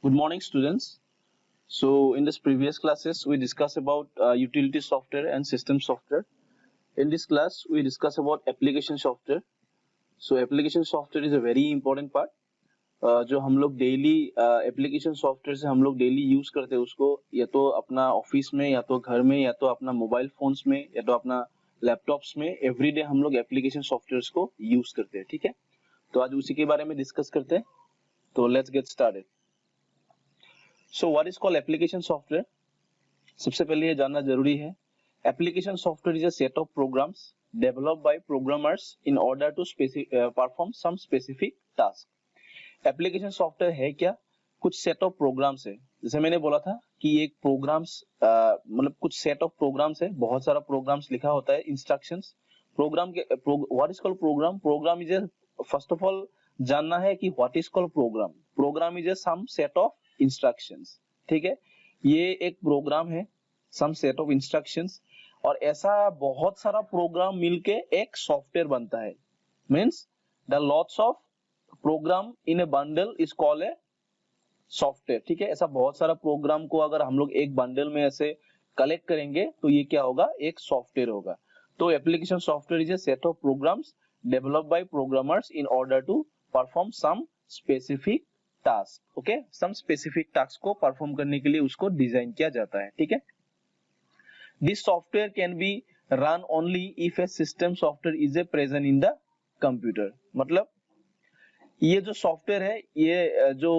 Good morning, students. So, in this previous classes, we discussed about utility software and system software. In this class, we discuss about application software. So, application software is a very important part. जो हम लोग daily application software से हम लोग daily use करते हैं उसको या तो अपना ऑफिस में या तो घर में या तो अपना मोबाइल फोन्स में या तो अपना लैपटॉप्स में एवरीडे हम लोग एप्लीकेशन सॉफ्टवेयर को यूज करते हैं. ठीक है, तो आज उसी के बारे में डिस्कस करते हैं. तो let's get started. So what is called application software? सबसे पहले ये जानना जरूरी है. Application software is a set of programs developed by programmers in order to perform some specific task. Application software है क्या? कुछ सेट ऑफ प्रोग्राम्स है. जैसे मैंने बोला था कि एक प्रोग्राम्स मतलब कुछ सेट ऑफ प्रोग्राम्स है, बहुत सारा प्रोग्राम्स लिखा होता है, इंस्ट्रक्शंस. प्रोग्राम के what is called program? Program is a, first of all जानना है कि what is called program. Program is a some set of instructions. ठीक है, ये एक प्रोग्राम है, सम सेट ऑफ इंस्ट्रक्शंस. और ऐसा बहुत सारा प्रोग्राम मिलके एक सॉफ्टवेयर बनता है. Means the lots of program in a bundle is called a software. ठीक है, ऐसा बहुत सारा प्रोग्राम को अगर हम लोग एक बंडल में ऐसे कलेक्ट करेंगे तो ये क्या होगा? एक सॉफ्टवेयर होगा. तो application software is a set of programs developed by programmers in order to perform some specific task. Okay, some specific task को परफॉर्म करने के लिए उसको डिजाइन किया जाता है. ठीक है, this software can be run only if A system software is A present in the computer. मतलब ये जो सॉफ्टवेयर है, ये जो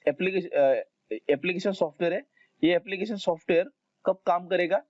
एप्लीकेशन सॉफ्टवेयर है, ये एप्लीकेशन सॉफ्टवेयर कब काम करेगा?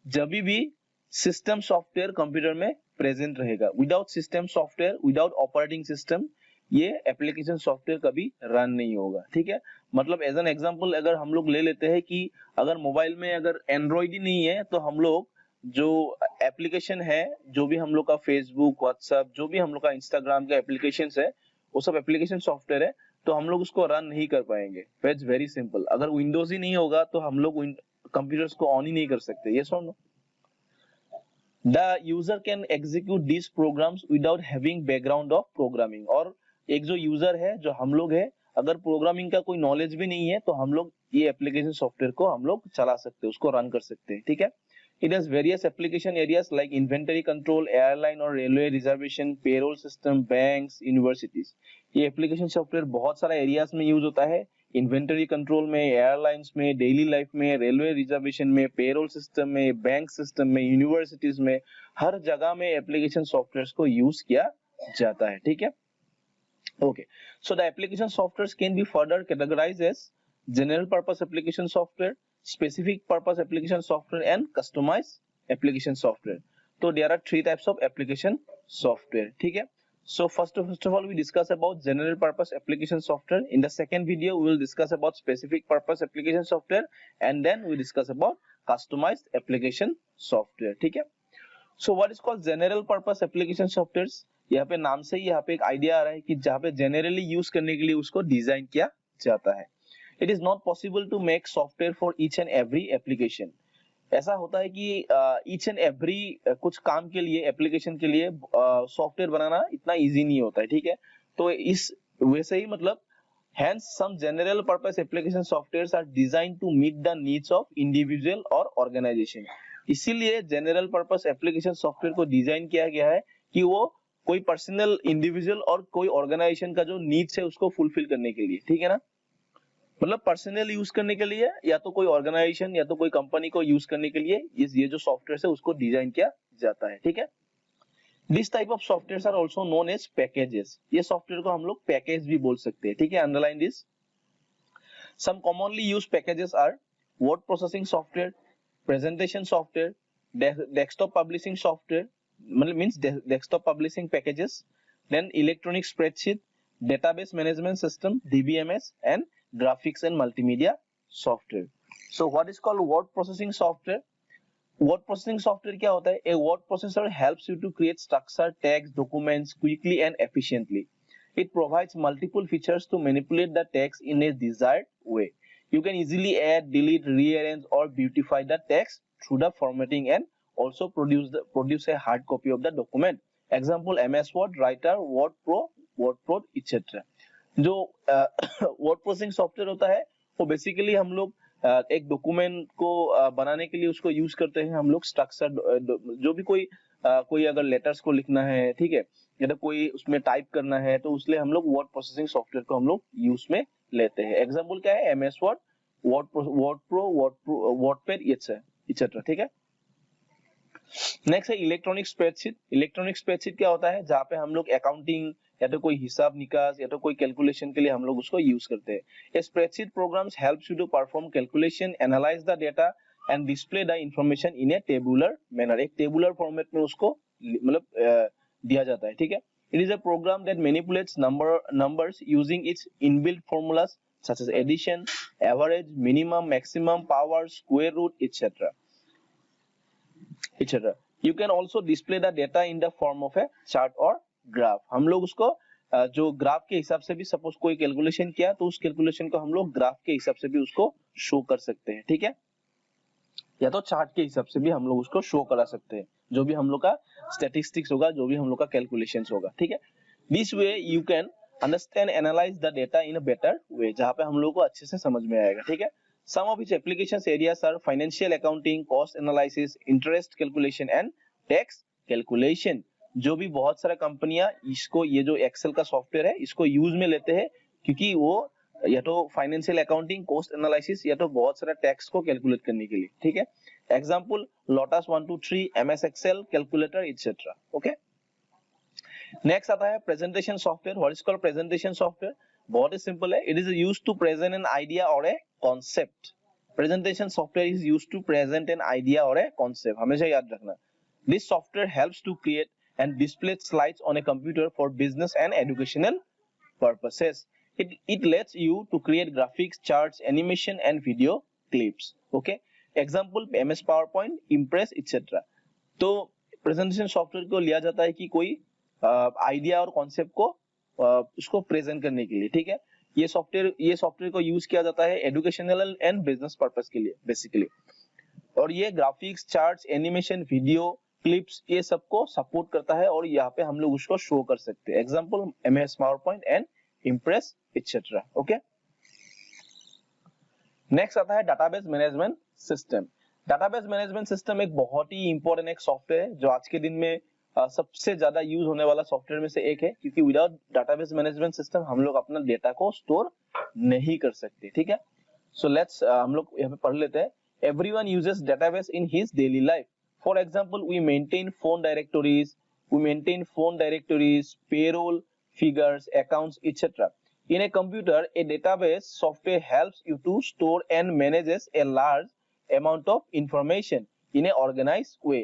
जब भी सिस्टम सॉफ्टवेयर कंप्यूटर में प्रेजेंट रहेगा. Without system software, without operating system, ये एप्लीकेशन सॉफ्टवेयर कभी रन नहीं होगा. ठीक है, मतलब एज एन एग्जांपल अगर हम लोग ले लेते हैं कि अगर मोबाइल में अगर एंड्रॉइड ही नहीं है तो हम लोग जो एप्लीकेशन है, जो भी हम लोग का फेसबुक, व्हाट्सएप, जो भी हम लोग का इंस्टाग्राम का एप्लीकेशंस है, वो सब एप्लीकेशन सॉफ्टवेयर है, तो हम लोग उसको रन नहीं कर पाएंगे. It's very simple. अगर विंडोज ही नहीं होगा तो हम लोग कंप्यूटर्स को ऑन ही नहीं कर सकते. यस और no? The user can execute these programs without having background of programming. और एक जो यूजर है, जो हम लोग है, अगर प्रोग्रामिंग का कोई नॉलेज भी नहीं है तो हम लोग ये एप्लीकेशन सॉफ्टवेयर को हम लोग चला सकते हैं, उसको रन कर सकते हैं. ठीक है, it has various application areas like inventory control, airline और railway reservation, payroll system, banks, universities. ये एप्लीकेशन सॉफ्टवेयर बहुत सारा एरियाज में यूज होता है. इन्वेंटरी कंट्रोल में, एयरलाइंस में, डेली लाइफ में, रेलवे रिजर्वेशन में, पेरोल सिस्टम में, बैंक सिस्टम में, यूनिवर्सिटीज में, हर जगह में एप्लीकेशन सॉफ्टवेयर को यूज किया जाता है. ठीक है, okay, so the application softwares can be further categorized as general purpose application software, specific purpose application software and customized application software. So there are three types of application software. ठीक है, so first of all we discuss about general purpose application software. In the second video we will discuss about specific purpose application software and then we discuss about customized application software. ठीक है, so what is called general purpose application softwares? यहाँ पे नाम से ही यहाँ पे एक idea आ रहा है कि जहाँ पे जेनरली यूज करने के लिए उसको डिजाइन किया जाता है. It is not possible to make software for each and every application. ऐसा होता है कि ईच एंड एवरी कुछ काम के लिए, एप्लीकेशन के लिए सॉफ्टवेयर बनाना इतना इजी नहीं होता है. ठीक है, तो इस वैसे ही मतलब hence some general purpose application softwares are designed to meet the needs of individual और organization. इसीलिए जनरल पर्पस एप्लीकेशन सॉफ्टवेयर को डिजाइन किया गया है कि वो कोई पर्सनल, इंडिविजुअल और कोई ऑर्गेनाइजेशन का जो नीड्स है उसको फुलफिल करने के लिए. ठीक है ना, मतलब पर्सनल यूज करने के लिए या तो कोई ऑर्गेनाइजेशन या तो कोई कंपनी को यूज करने के लिए ये जो सॉफ्टवेयर है उसको डिजाइन किया जाता है. ठीक है, this type of software are also known as packages. ये सॉफ्टवेयर को हम लोग पैकेज भी बोल सकते हैं. ठीक है, underline this. Some commonly use packages are word processing software, presentation software, desktop publishing software, means desktop publishing packages, then electronic spreadsheet, database management system, DBMS, and graphics and multimedia software. So what is called word processing software? Word processing software क्या होता है? A word processor helps you to create structured text documents quickly and efficiently. It provides multiple features to manipulate the text in a desired way. You can easily add, delete, rearrange, or beautify the text through the formatting and also produce a hard copy of the document. Example: MS Word, Writer, Word Pro, etc. जो word processing software होता है वो basically हम लोग एक document को बनाने के लिए उसको यूज करते हैं हम लोग स्ट्रक्चर, जो भी कोई अगर लेटर्स को लिखना है, ठीक है, या तो कोई उसमें टाइप करना है तो उसलिए हम लोग वर्ड प्रोसेसिंग सॉफ्टवेयर को हम लोग यूज में लेते हैं। एग्जांपल क्या है, एमएस वर्ड, वर्डपैड, etc. ठीक है। नेक्स्ट है इलेक्ट्रॉनिक स्प्रेडशीट। इलेक्ट्रॉनिक स्प्रेडशीट क्या होता है, जहाँ पे हम लोग अकाउंटिंग या तो कोई हिसाब निकास या तो कोई कैलकुलेशन के लिए हम लोग उसको यूज करते हैं। ये spreadsheet programs helps you to perform calculation, analyse the data and display the information in a tabular manner. एक टेबुलर फॉर्मेट में उसको मतलब दिया जाता है, ठीक है। It is a program that manipulates numbers using its inbuilt formulas such as addition, average, minimum, maximum, power, square root, etc. You can also display the data in the form of a chart or graph. हम लोग उसको जो graph के हिसाब से भी suppose कोई calculation किया तो उस कैलकुलेशन को हम लोग ग्राफ के हिसाब से भी उसको शो कर सकते हैं, ठीक है, या तो चार्ट के हिसाब से भी हम लोग उसको शो करा सकते हैं, जो भी हम लोग का स्टैटिस्टिक्स होगा, जो भी हम लोग का कैलकुलेशंस होगा, ठीक है। This way you can understand analyse the data in a better way, जहां पे हम लोग को अच्छे से समझ में आएगा, ठीक है। Some of its applications areas are financial accounting, cost analysis, interest calculation and tax calculation. जो भी बहुत सारा कंपनियां इसको, ये जो एक्सेल का सॉफ्टवेयर है, इसको यूज में लेते हैं क्योंकि वो या तो फाइनेंशियल अकाउंटिंग, कोस्ट एनालिसिस या तो बहुत सारा टैक्स को कैलकुलेट करने के लिए, ठीक है। Example lotus 123, MS Excel, calculator, etc. Okay. Next आता है presentation software. What is called presentation software? बहुत ही सिंपल है, it is used to present an idea और a concept. Presentation software is used to present an idea और a concept, हमेशा याद रखना। This software helps to create and display slides on a computer for business and educational purposes. It lets you to create graphics, charts, animation and video clips. Okay. Example MS PowerPoint, Impress, etc. तो presentation software को लिया जाता है कि कोई idea और concept को उसको प्रेजेंट करने के लिए, ठीक है। ये सॉफ्टवेयर को यूज किया जाता है एजुकेशनल एंड बिजनेस पर्पस के लिए बेसिकली, और ये graphics, charts, animation, video clips ये सबको सपोर्ट करता है और यहाँ पे हम लोग उसको शो कर सकते हैं। Example MS PowerPoint and impress, etc. Okay. Next आता है database management system. Database management system एक बहुत ही इंपॉर्टेंट एक सॉफ्टवेयर है जो आज के दिन में सबसे ज्यादा यूज होने वाला सॉफ्टवेयर में से एक है, क्योंकि विदाउट डाटाबेस मैनेजमेंट सिस्टम हम लोग अपना डेटा को स्टोर नहीं कर सकते, ठीक है। सो लेट्स हम लोग यहाँ पे पढ़ लेते हैं। Everyone uses database in his daily life. For example, we maintain phone directories, payroll, figures, accounts, etc. In a computer, a database software helps you to store and manages a large amount of information in a organized way.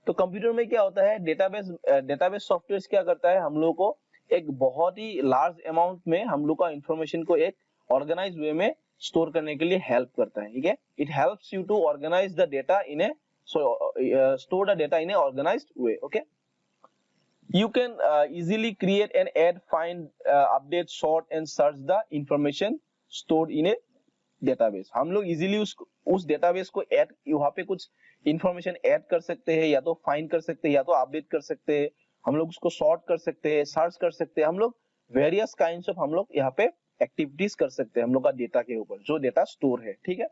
तो computer में क्या होता है, database software क्या करता है, हम लोग को एक बहुत ही लार्ज अमाउंट में हम लोग का इंफॉर्मेशन को एक ऑर्गेनाइज वे में स्टोर करने के लिए हेल्प करता है, ठीक है। It helps you to organise the data in a store the data in a organised way, okay. You can easily create and add, find, update, sort and search the information stored in a database. हम लोग easily उस database को add, वहां पे कुछ information add कर सकते हैं, या तो फाइंड कर सकते हैं, या तो अपडेट कर सकते हैं, हम लोग उसको सॉर्ट कर सकते हैं, सर्च कर सकते हैं, हम लोग वेरियस काइंड्स ऑफ हम लोग यहाँ पे एक्टिविटीज कर सकते हैं हम लोग का डेटा के ऊपर, जो डेटा स्टोर है, ठीक है।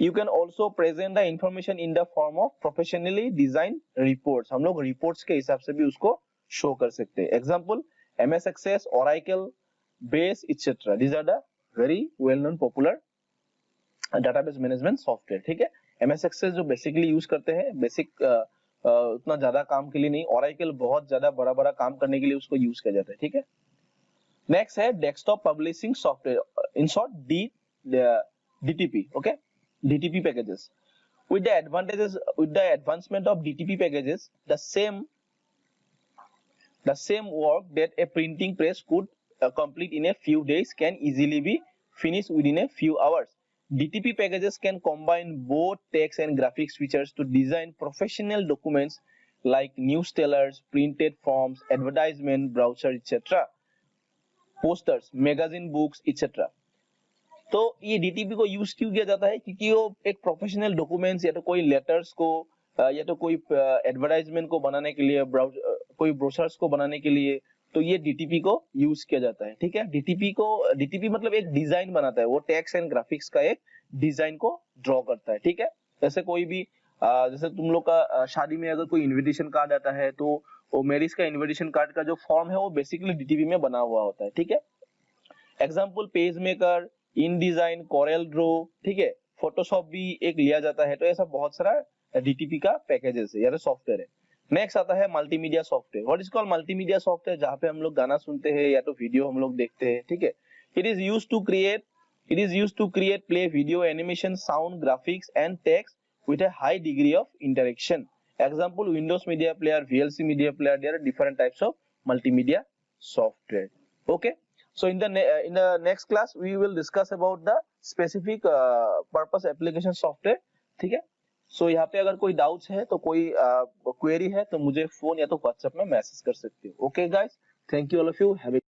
You can also present the information in the form of professionally designed reports. हम लोग reports के हिसाब से भी उसको show कर सकते हैं। Example, MS Access, Oracle, Base, etc. These are the very well-known popular database management software, ठीक है। MS Access जो basically use करते हैं, basic उतना ज्यादा काम के लिए नहीं, Oracle बहुत ज्यादा बड़ा काम करने के लिए उसको use किया जाता है, ठीक है। Next है desktop publishing software, in short DTP, okay. DTP packages. With the advancement of DTP packages, the same work that a printing press could complete in a few days can easily be finished within a few hours. DTP packages can combine both text and graphics features to design professional documents like newsletters, printed forms, advertisement, brochure, etc., posters, magazine, books, etc. तो ये DTP को use क्यों किया जाता है, क्योंकि वो एक प्रोफेशनल डॉक्यूमेंट्स या तो कोई लेटर्स को या तो कोई एडवर्टाइजमेंट को बनाने के लिए, कोई ब्रोशर्स को बनाने के लिए, तो ये डीटीपी को यूज किया जाता है। ठीक है, डीटीपी मतलब एक डिजाइन बनाता है, वो टेक्स्ट एंड ग्राफिक्स का एक डिजाइन को ड्रॉ करता है। ठीक है, जैसे कोई भी जैसे तुम लोग का शादी में अगर कोई इनविटेशन कार्ड आता है तो वो मैरिज का इनविटेशन कार्ड का जो फॉर्म है वो बेसिकली डीटीपी में बना हुआ होता है। ठीक है, एग्जाम्पल पेज मेकर, इन डिजाइन, कोरेल ड्रो, ठीक है, फोटोशॉप भी एक लिया जाता है। तो ऐसा बहुत सारा डीटीपी का पैकेजेस है या सॉफ्टवेयर है। नेक्स्ट आता है multimedia software. What is called multimedia software? जहाँ पे हम लोग गाना सुनते हैं या तो वीडियो हम लोग देखते हैं। ठीक है, it is used to create play video, animation, sound, graphics and text with a high degree of interaction. Example, Windows Media Player, VLC Media Player. There are different types of multimedia software. Okay. So in the next class we will discuss about the specific purpose application software. ठीक है. So यहाँ पे अगर कोई doubts है तो कोई query है तो मुझे phone या तो WhatsApp में message कर सकते हो. Okay guys. Thank you all of you. Have a